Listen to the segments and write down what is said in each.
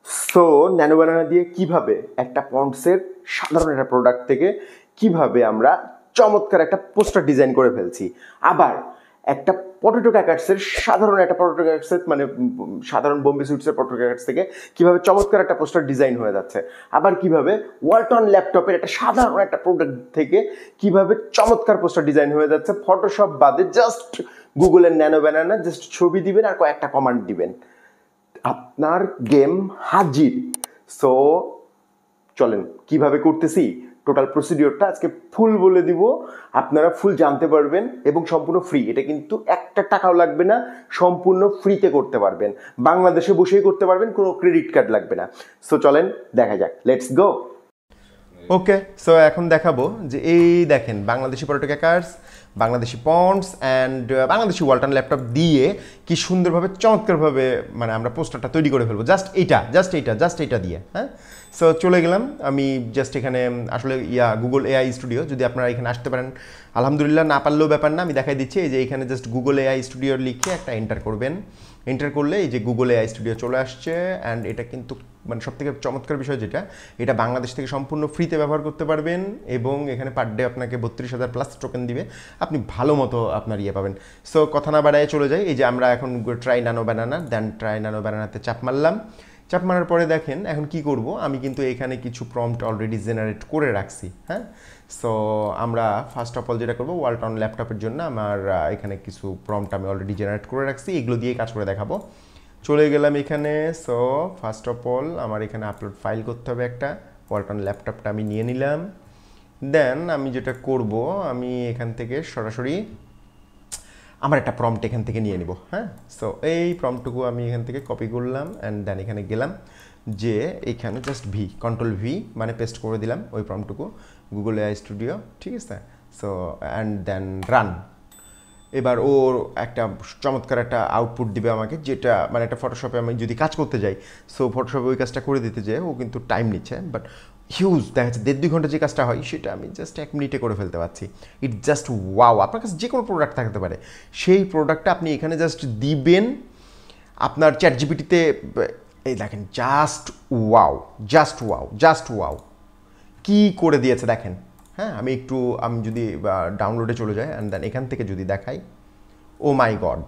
So nano banana দিয়ে কিভাবে একটা পন্ডসের সাধারণ একটা প্রোডাক্ট থেকে কিভাবে আমরা চমৎকার একটা পোস্টার ডিজাইন করে ফেলছি, আবার একটা পটেটো ক্র্যাকার্সের সাধারণ একটা পটেটো ক্র্যাকার্সের মানে সাধারণ বোম্বে সুইটসের পটেটো ক্র্যাকার্স থেকে কিভাবে চমৎকার একটা পোস্টার ডিজাইন হয়ে যাচ্ছে, আবার কিভাবে ওয়ালটন ল্যাপটপের একটা সাধারণ একটা প্রোডাক্ট থেকে কিভাবে চমৎকার পোস্টার ডিজাইন হয়ে যাচ্ছে ফটোশপ বাদে। জাস্ট গুগলের ন্যানো ব্যানানা জাস্ট ছবি দিবেন আর কয়েকটা কমান্ড দিবেন, আপনার গেম হাজির। সো চলেন কিভাবে করতেছি টোটাল প্রসিডিওরটা আজকে ফুল বলে দিব, আপনারা ফুল জানতে পারবেন এবং সম্পূর্ণ ফ্রি। এটা কিন্তু একটা টাকাও লাগবে না, সম্পূর্ণ ফ্রিতে করতে পারবেন, বাংলাদেশে বসেই করতে পারবেন, কোনো ক্রেডিট কার্ড লাগবে না। সো চলেন দেখা যাক, লেটস গো। ওকে, সো এখন দেখাবো যে এই দেখেন Bangladeshi potato crackers, Bangladeshi Ponds and Bangladeshi Walton laptop দিয়ে কি সুন্দরভাবে চমৎকারভাবে মানে আমরা পোস্টারটা তৈরি করে ফেলবো জাস্ট এইটা দিয়ে। হ্যাঁ, সো চলে গেলাম আমি জাস্ট এখানে। আসলে গুগল এআই স্টুডিও, যদি আপনারা এখানে আসতে পারেন আলহামদুলিল্লাহ, না পারলেও ব্যাপার না, আমি দেখাই দিচ্ছি। এই যে এখানে জাস্ট গুগল এআই স্টুডিও লিখে একটা এন্টার করবেন, এন্টার করলে এই যে গুগল এআই স্টুডিও চলে আসছে। অ্যান্ড এটা কিন্তু মানে সবথেকে চমৎকার বিষয় যেটা, এটা বাংলাদেশ থেকে সম্পূর্ণ ফ্রিতে ব্যবহার করতে পারবেন এবং এখানে পার ডে আপনাকে 32,000 প্লাস টোকেন দিবে, আপনি ভালো মতো আপনার পাবেন। সো কথা না বাড়ায় চলে যাই। এই যে আমরা এখন try Nano Banana, then try Nano ব্যানানাতে চাপ মারলাম। চাপ মারার পরে দেখেন এখন কি করব, আমি কিন্তু এখানে কিছু প্রম্পট অলরেডি জেনারেট করে রাখছি। হ্যাঁ, সো আমরা ফার্স্ট অফ অল যেটা করবো, ওয়ালটন ল্যাপটপের জন্য আমার এখানে কিছু প্রম্পট আমি অলরেডি জেনারেট করে রাখছি, এগুলো দিয়ে কাজ করে দেখাবো। চলে গেলাম এখানে। সো ফার্স্ট অফ অল আমার এখানে আপলোড ফাইল করতে হবে একটা, ওয়ালটন ল্যাপটপটা আমি নিয়ে নিলাম। দেন আমি যেটা করব, আমি এখান থেকে সরাসরি আমার একটা প্রম্পট এখান থেকে নিয়ে নিব। হ্যাঁ, সো এই প্রম্পটটুকু আমি এখান থেকে কপি করলাম অ্যান্ড দেন এখানে গেলাম, যে এখানে জাস্ট কন্ট্রোল ভি মানে পেস্ট করে দিলাম ওই প্রম্পটটুকু, গুগল এআই স্টুডিও, ঠিক আছে। So and then run. এবার ওর একটা চমৎকার একটা আউটপুট দিবে আমাকে, যেটা মানে একটা ফটোশপে আমি যদি কাজ করতে যাই, সো ফটোশপে ওই কাজটা করে দিতে যাই ও কিন্তু টাইম নিচ্ছে, বাট হিউজ দেখা যাচ্ছে 1.5-2 ঘন্টা যে কাজটা হয় সেটা আমি জাস্ট 1 মিনিটে করে ফেলতে পারছি। It just wow. আপনার কাছে যে কোনো প্রোডাক্ট থাকতে পারে, সেই প্রোডাক্টটা আপনি এখানে জাস্ট দিবেন আপনার চ্যাট জিপিটিতে, এই দেখেন just wow, just wow, just wow, কী করে দিয়েছে দেখেন। হ্যাঁ, আমি যদি ডাউনলোডে চলে যাই অ্যান্ড দেন এখান থেকে যদি দেখাই, ও মাই গড,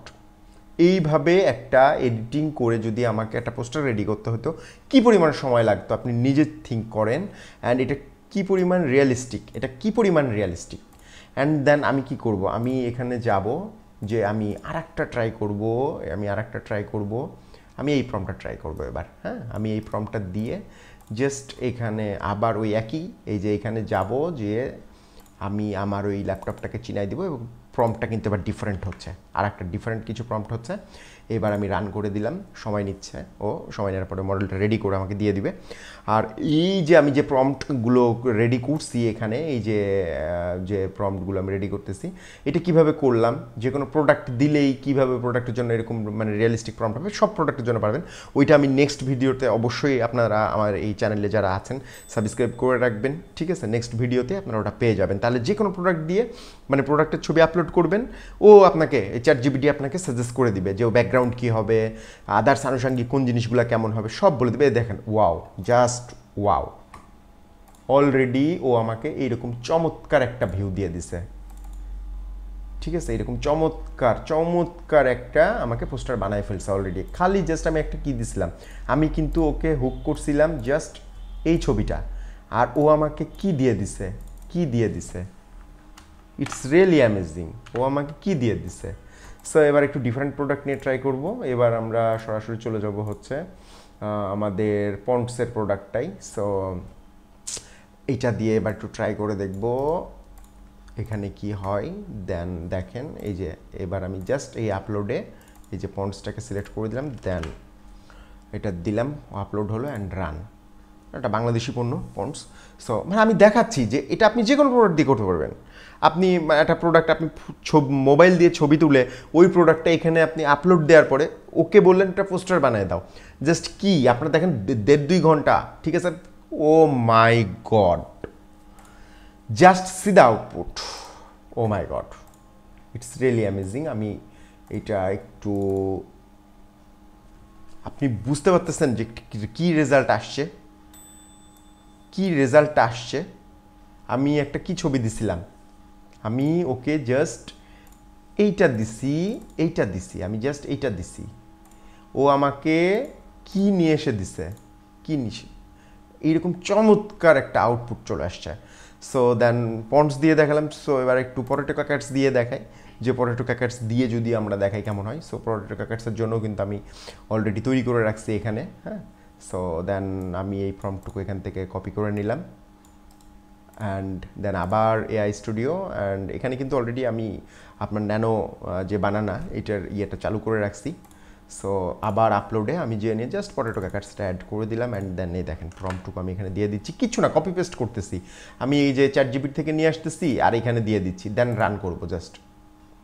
এইভাবে একটা এডিটিং করে যদি আমাকে একটা পোস্টার রেডি করতে হতো, কী পরিমাণ সময় লাগতো আপনি নিজে থিঙ্ক করেন। অ্যান্ড এটা কী পরিমাণ রিয়েলিস্টিক, অ্যান্ড দেন আমি কি করব, আমি এখানে যাব যে আমি আরেকটা ট্রাই করব, আমি এই প্রম্পটটা ট্রাই করব এবার। হ্যাঁ, আমি এই প্রম্পটটা দিয়ে জাস্ট এখানে আবার ওই একই, এই যে এখানে যাব, যে আমি আমার ওই ল্যাপটপটাকে চিনাই দেবো এবং প্রম্পটটা কিন্তু এবার ডিফারেন্ট হচ্ছে, আর একটা ডিফারেন্ট কিছু প্রম্পট হচ্ছে। এবার আমি রান করে দিলাম, সময় নিচ্ছে, ও সময় নেওয়ার পরে মডেলটা রেডি করে আমাকে দিয়ে দিবে। আর এই যে আমি যে প্রম্পটগুলো রেডি করছি এখানে, এই যে প্রম্পটগুলো আমি রেডি করতেছি, এটা কিভাবে করলাম, যে কোনো প্রোডাক্ট দিলেই কিভাবে প্রোডাক্টের জন্য এরকম মানে রিয়েলিস্টিক প্রম্পট হবে, সব প্রোডাক্টের জন্য পারবেন। ওইটা আমি নেক্সট ভিডিওতে অবশ্যই আপনারা আমার এই চ্যানেলে যারা আছেন সাবস্ক্রাইব করে রাখবেন, ঠিক আছে। নেক্সট ভিডিওতে আপনারা ওটা পেয়ে যাবেন। তাহলে যে কোনো প্রোডাক্ট দিয়ে মানে প্রোডাক্টের ছবি আপলোড করবেন, ও আপনাকে চ্যাট জিপিটি আপনাকে সাজেস্ট করে দিবে যে ও ব্যাকগ্রাউন্ড কী হবে, আদার্স আনুষঙ্গিক কোন জিনিসগুলো কেমন হবে, সব বলে দেবে। দেখেন ওয়াও, জাস্ট ওয়াও, অলরেডি ও আমাকে এইরকম চমৎকার একটা ভিউ দিয়ে দিছে, ঠিক আছে। এরকম চমৎকার একটা আমাকে পোস্টার বানায় ফেলছে অলরেডি। খালি জাস্ট আমি একটা কি দিছিলাম, আমি কিন্তু ওকে হুক করছিলাম জাস্ট এই ছবিটা, আর ও আমাকে কি দিয়ে দিছে, ইটস রিয়েলি অ্যামেজিং, ও আমাকে কি দিয়ে দিছে। সো এবার একটু ডিফারেন্ট প্রোডাক্ট নিয়ে ট্রাই করব। এবার আমরা সরাসরি চলে যাব হচ্ছে আমাদের পন্ডসের প্রোডাক্টটাই। সো এইটা দিয়ে এবার একটু ট্রাই করে দেখব এখানে কি হয়। দেন দেখেন এই যে এবার আমি জাস্ট এই আপলোডে এই যে পন্ডসটাকে সিলেক্ট করে দিলাম, দেন এটা দিলাম, আপলোড হলো অ্যান্ড রান। এটা বাংলাদেশি পণ্য পন্ডস। সো মানে আমি দেখাচ্ছি যে এটা আপনি যে কোনো প্রোডাক্ট দিয়ে করতে পারবেন। আপনি একটা প্রোডাক্ট আপনি মোবাইল দিয়ে ছবি তুলে ওই প্রোডাক্টটা এখানে আপনি আপলোড দেওয়ার পরে ওকে বললেন একটা পোস্টার বানিয়ে দাও, জাস্ট কি আপনারা দেখেন 1.5-2 ঘন্টা, ঠিক আছে। Oh my God, just see the output, oh my God, it's really amazing. আমি এটা একটু আপনি বুঝতে পারতেছেন যে কি রেজাল্ট আসছে, কি রেজাল্ট আসছে। আমি একটা কি ছবি দিছিলাম, আমি ওকে জাস্ট এইটা দিছি, আমি জাস্ট এইটা দিছি, ও আমাকে কি নিয়ে এসে দিছে, কি নিয়ে এইরকম চমৎকার একটা আউটপুট চলে আসছে। সো দেন পন্ডস দিয়ে দেখালাম। সো এবার একটু পটেটো ক্র্যাকারস দিয়ে দেখাই, যে পটেটো ক্র্যাকারস দিয়ে যদি আমরা দেখাই কেমন হয়। সো পটেটো ক্র্যাকারসের জন্য কিন্তু আমি অলরেডি তৈরি করে রাখছি এখানে, হ্যাঁ। সো দেন আমি এই ফর্মটুকু এখান থেকে কপি করে নিলাম, অ্যান্ড দেন আবার এআই স্টুডিও, অ্যান্ড এখানে কিন্তু অলরেডি আমি আপনার ন্যানো যে বানানা এটার ইয়েটা চালু করে রাখছি। সো আবার আপলোডে আমি যে নিয়ে জাস্ট পটেটো ক্র্যাকারসটা অ্যাড করে দিলাম, অ্যান্ড দেন এই দেখেন প্রম্পটুকু আমি এখানে দিয়ে দিচ্ছি, কিছু না কপি পেস্ট করতেছি, আমি এই যে চ্যাটজিপিটি থেকে নিয়ে আসতেছি আর এখানে দিয়ে দিচ্ছি, দেন রান করবো জাস্ট,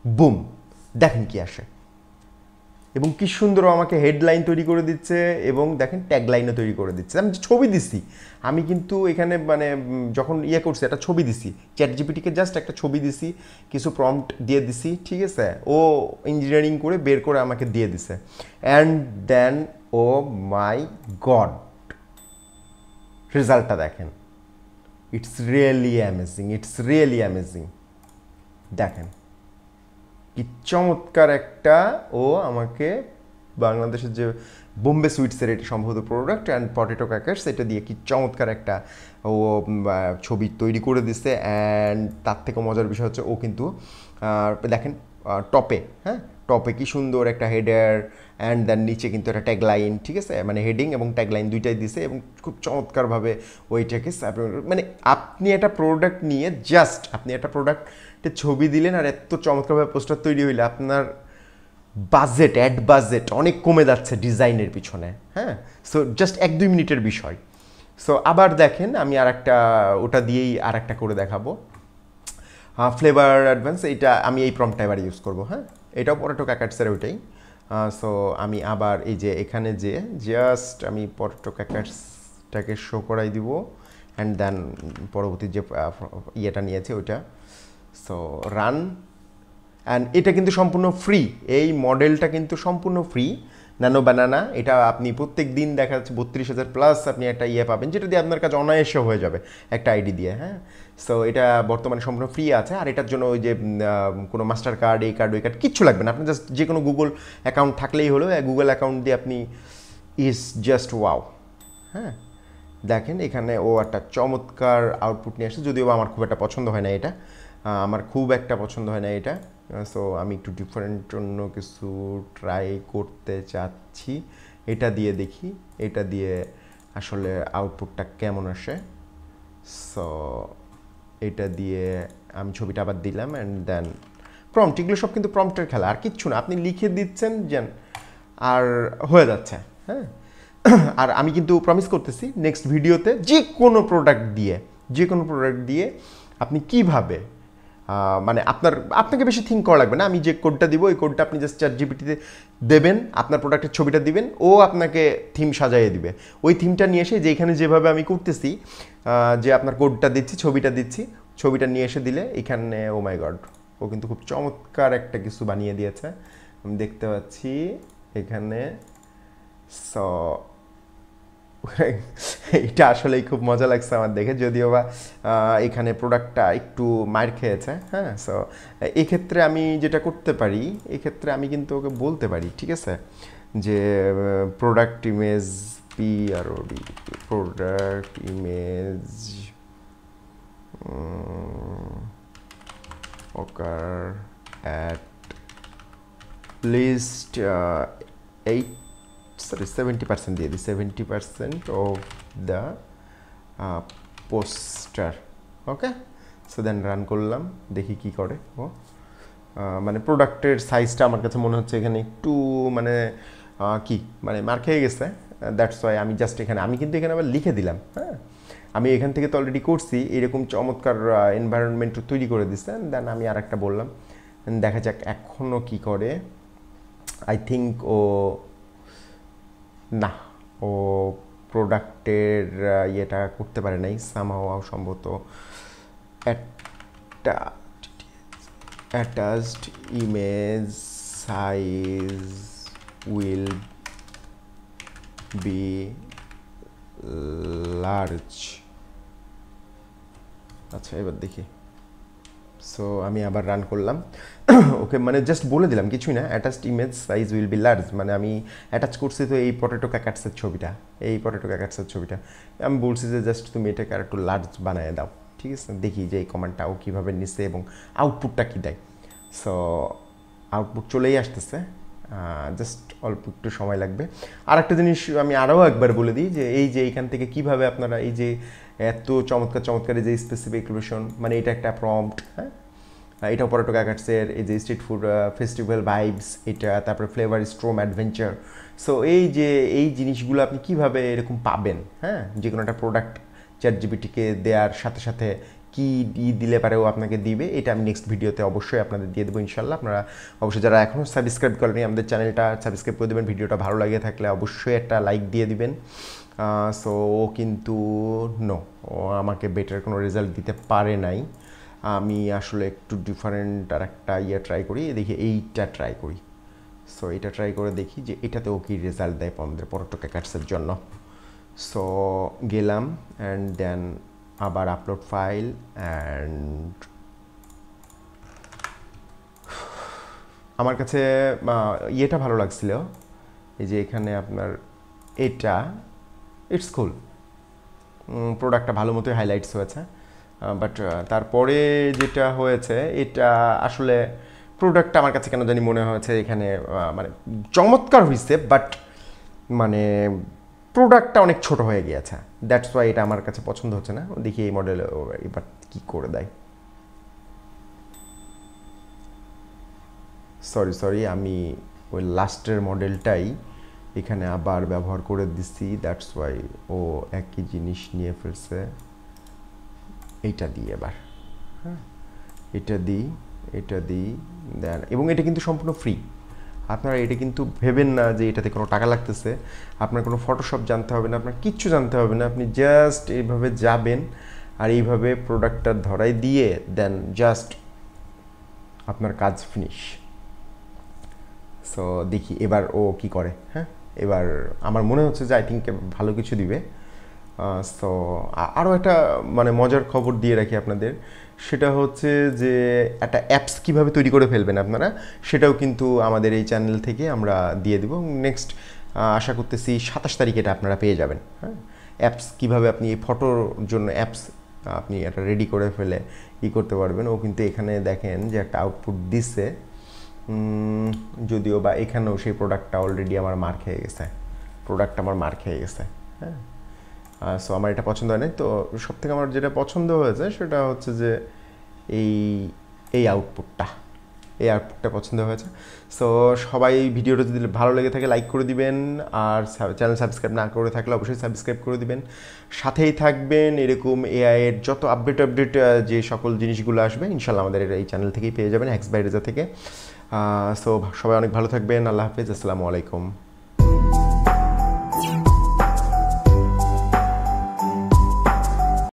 বুম, দেখেন কি আসে। এবং কি সুন্দর আমাকে হেডলাইন তৈরি করে দিচ্ছে, এবং দেখেন ট্যাগলাইনও তৈরি করে দিচ্ছে। আমি ছবি দিছি, আমি কিন্তু এখানে মানে যখন ইয়ে করছি একটা ছবি দিছি, চ্যাটজিপিটিকে জাস্ট একটা ছবি দিছি, কিছু প্রম্পট দিয়ে দিছি, ঠিক আছে, ও ইঞ্জিনিয়ারিং করে বের করে আমাকে দিয়ে দিছে। And then O my god, রেজাল্টটা দেখেন, it's really amazing, it's really amazing. দেখেন কি চমৎকার একটা, ও আমাকে বাংলাদেশের যে বোম্বে সুইটসের এটা সম্ভবত প্রোডাক্ট অ্যান্ড পটেটো ক্র্যাকারস, এটা দিয়ে কি চমৎকার একটা ও ছবি তৈরি করে দিছে। অ্যান্ড তার থেকে মজার বিষয় হচ্ছে ও কিন্তু দেখেন টপে, হ্যাঁ, টপে কি সুন্দর একটা হেডার, অ্যান্ড দেন নিচে কিন্তু একটা ট্যাগলাইন, ঠিক আছে, মানে হেডিং এবং ট্যাগলাইন দুইটাই দিছে, এবং খুব চমৎকারভাবে ওইটাকে মানে আপনি একটা প্রোডাক্ট নিয়ে জাস্ট আপনি একটা প্রোডাক্টের ছবি দিলেন আর এত চমৎকারভাবে পোস্টার তৈরি হইলে আপনার বাজেট, অ্যাড বাজেট অনেক কমে যাচ্ছে ডিজাইনের পিছনে, হ্যাঁ। সো জাস্ট 1-2 মিনিটের বিষয়। সো আবার দেখেন আমি আর একটা ওটা দিয়েই আর একটা করে দেখাবো, ফ্লেভার অ্যাডভান্স, এইটা আমি এই প্রম্পটটা এবার ইউজ করবো, হ্যাঁ। এটাও পটেটো ক্র্যাকারসের ওইটাই। সো আমি আবার এই যে এখানে যে জাস্ট আমি পটেটো ক্র্যাকারসটাকে শো করাই দিব, অ্যান্ড দেন পরবর্তী যে ইয়েটা নিয়েছে ওইটা, সো রান। অ্যান্ড এটা কিন্তু সম্পূর্ণ ফ্রি, এই মডেলটা কিন্তু সম্পূর্ণ ফ্রি, ন্যানো বানানা। এটা আপনি প্রত্যেক দিন দেখা যাচ্ছে 32,000+ আপনি একটা ইয়ে পাবেন, যেটা দিয়ে আপনার কাছে অনায়াসে হয়ে যাবে একটা আইডি দিয়ে, হ্যাঁ। সো এটা বর্তমানে সম্পূর্ণ ফ্রি আছে, আর এটার জন্য ওই যে কোনো মাস্টার কার্ড, এই কার্ড, ওই কার্ড কিচ্ছু লাগবে না, আপনার জাস্ট যে কোনো গুগল অ্যাকাউন্ট থাকলেই হলো, গুগল অ্যাকাউন্ট দিয়ে আপনি ইজ জাস্ট ওয়াও, হ্যাঁ। দেখেন এখানে ও একটা চমৎকার আউটপুট নিয়ে আসছে, যদিও আমার খুব একটা পছন্দ হয় না এটা, আমার খুব একটা পছন্দ হয় না এটা। সো আমি একটু ডিফারেন্ট অন্য কিছু ট্রাই করতে চাচ্ছি, এটা দিয়ে দেখি, এটা দিয়ে আসলে আউটপুটটা কেমন আসে। সো এটা দিয়ে আমি ছবিটা আবার দিলাম, অ্যান্ড দেন প্রম্পট, এগুলো সব কিন্তু প্রম্পটের খেলা, আর কিচ্ছু না, আপনি লিখে দিচ্ছেন যেন আর হয়ে যাচ্ছে, হ্যাঁ। আর আমি কিন্তু প্রমিস করতেছি নেক্সট ভিডিওতে যে কোনো প্রোডাক্ট দিয়ে আপনি কিভাবে মানে আপনাকে বেশি থিঙ্ক করা লাগবে না, আমি যে কোডটা দিব ওই কোডটা আপনি জাস্ট চ্যাটজিপিটিতে দেবেন, আপনার প্রোডাক্টের ছবিটা দিবেন, ও আপনাকে থিম সাজাইয়ে দিবে, ওই থিমটা নিয়ে এসে যেখানে যেভাবে আমি করতেছি, যে আপনার কোডটা দিচ্ছি, ছবিটা নিয়ে এসে দিলে এখানে, ও মাই গড, ও কিন্তু খুব চমৎকার একটা কিছু বানিয়ে দিয়েছে, আমি দেখতে পাচ্ছি এখানে। সো এটা আসলেই খুব মজা লাগছে আমার দেখে, যদিও বা এখানে প্রোডাক্টটা একটু মার খেয়েছে, হ্যাঁ। সো এক্ষেত্রে আমি যেটা করতে পারি, এক্ষেত্রে আমি কিন্তু ওকে বলতে পারি, ঠিক আছে, যে product image PROD, product image ওকার অ্যাট লিস্ট 70% দিয়ে দিই, 70% of the poster, okay. So then run করলাম, দেখি কি করে ও। মানে প্রোডাক্টের সাইজটা আমার কাছে মনে হচ্ছে এখানে একটু মানে কি মানে মার খেয়ে গেছে, দ্যাটস ওয়াই আমি জাস্ট আমি কিন্তু এখানে আবার লিখে দিলাম, হ্যাঁ। আমি এখান থেকে তো অলরেডি করছি, এরকম চমৎকার এনভায়রনমেন্ট তৈরি করে দিচ্ছে, দেন আমি আর একটা বললাম, দেখা যাক এখনও কি করে। আই থিঙ্ক না, ও প্রোডাক্টের ইয়েটা করতে পারে নাই, সামহাও সম্ভবত attached image size will be large. আচ্ছা এবার দেখি। সো আমি আবার রান করলাম। ওকে, মানে জাস্ট বলে দিলাম, কিছুই না, attached image size will be large, মানে আমি অ্যাটাচ করছি তো এই পটেটো ক্যাকাটসের ছবিটা, আমি বলছি যে জাস্ট তুমি এটাকে আর একটু লার্জ বানিয়ে দাও। ঠিক আছে, দেখি যে এই কমান্ডটা ও কীভাবে নিচ্ছে এবং আউটপুটটা কী দেয়। সো আউটপুট চলেই আসতেছে, জাস্ট অল্প একটু সময় লাগবে। আর একটা জিনিস আমি আরও একবার বলে দিই যে এই যে এইখান থেকে কীভাবে আপনারা এই যে এত চমৎকার এই যে স্পেসিফিকেশন, মানে এটা একটা প্রম্পট, হ্যাঁ, এটা পটেটো ক্যাকাটসের এই যে স্ট্রিট ফুড ফেস্টিভ্যাল ভাইবস, এটা তারপরে ফ্লেভার স্ট্রোম অ্যাডভেঞ্চার। সো এই যে এই জিনিসগুলো আপনি কিভাবে এরকম পাবেন, হ্যাঁ, যে কোনো একটা প্রোডাক্ট চ্যাটজিপিটিকে দেওয়ার সাথে সাথে কি দিলে পারেও আপনাকে দিবে, এটা আমি নেক্সট ভিডিওতে অবশ্যই আপনাদের দিয়ে দেবো ইনশাল্লাহ। আপনারা অবশ্যই যারা এখনও সাবস্ক্রাইব করেনি আমাদের চ্যানেলটা সাবস্ক্রাইব করে দেবেন, ভিডিওটা ভালো লাগে থাকলে অবশ্যই একটা লাইক দিয়ে দিবেন। সো ও কিন্তু ও আমাকে বেটার কোনো রেজাল্ট দিতে পারে নাই। আমি আসলে একটু ডিফারেন্ট আর একটা ট্রাই করি, দেখি এইটা ট্রাই করি। সো এটা ট্রাই করে দেখি যে এটাতেও কি রেজাল্ট দেয় আমাদের পটেটো ক্যাকাটসের জন্য। সো গেলাম অ্যান্ড দেন আবার আপলোড ফাইল অ্যান্ড আমার কাছে ইয়েটা ভালো লাগছিল, এই যে এখানে আপনার এটা ইটস কুল, প্রোডাক্টটা ভালো মতোই হাইলাইটস হয়েছে। বাট তারপরে যেটা হয়েছে এটা আসলে প্রোডাক্টটা আমার কাছে কেন জানি মনে হয়েছে এখানে মানে চমৎকার হয়েছে, বাট মানে প্রোডাক্টটা অনেক ছোট হয়ে গিয়েছে, দ্যাটস ওয়াই এটা আমার কাছে পছন্দ হচ্ছে না। দেখি এই মডেলে এবার কী করে দেয়। সরি আমি ওই লাস্টের মডেলটাই এখানে আবার ব্যবহার করে দিচ্ছি, দ্যাটস ওয়াই ও একই জিনিস নিয়ে ফেলছে। এইটা দিই এবার, হ্যাঁ, এটা দিই দেন, এবং এটা কিন্তু সম্পূর্ণ ফ্রি। আপনারা এটা কিন্তু ভেবেন না যে এটাতে কোনো টাকা লাগতেছে, আপনার কোনো ফটোশপ জানতে হবে না, আপনার কিচ্ছু জানতে হবে না, আপনি জাস্ট এইভাবে যাবেন আর এইভাবে প্রোডাক্টটা ধরাই দিয়ে দেন জাস্ট আপনার কাজ ফিনিশ। সো দেখি এবার ও কি করে। হ্যাঁ, এবার আমার মনে হচ্ছে যে আই থিঙ্ক ভালো কিছু দিবে। সো আরও একটা মানে মজার খবর দিয়ে রাখি আপনাদের, সেটা হচ্ছে যে একটা অ্যাপস কীভাবে তৈরি করে ফেলবেন আপনারা, সেটাও কিন্তু আমাদের এই চ্যানেল থেকে আমরা দিয়ে দেবো। নেক্সট আশা করতেছি 27 তারিখে এটা আপনারা পেয়ে যাবেন। হ্যাঁ, অ্যাপস কীভাবে আপনি এই ফটোর জন্য অ্যাপস আপনি একটা রেডি করে ফেলে করতে পারবেন। ও কিন্তু এখানে দেখেন যে একটা আউটপুট দিচ্ছে, যদিও বা এখানেও সেই প্রোডাক্টটা অলরেডি আমার মার খেয়ে গেছে, হ্যাঁ। সো আমার এটা পছন্দ হয় না। তো সবথেকে আমার যেটা পছন্দ হয়েছে সেটা হচ্ছে যে এই আউটপুটটা পছন্দ হয়েছে। সো সবাই ভিডিওটা যদি ভালো লেগে থাকে লাইক করে দিবেন, আর চ্যানেল সাবস্ক্রাইব না করে থাকলে অবশ্যই সাবস্ক্রাইব করে দিবেন, সাথেই থাকবেন। এরকম এআই এর যত আপডেট যে সকল জিনিসগুলো আসবে ইনশাল্লাহ আমাদের এই চ্যানেল থেকেই পেয়ে যাবেন, হ্যাক্স বাই রেজা থেকে। সো সবাই অনেক ভালো থাকবেন, আল্লাহ হাফেজ, আসসালামু আলাইকুম।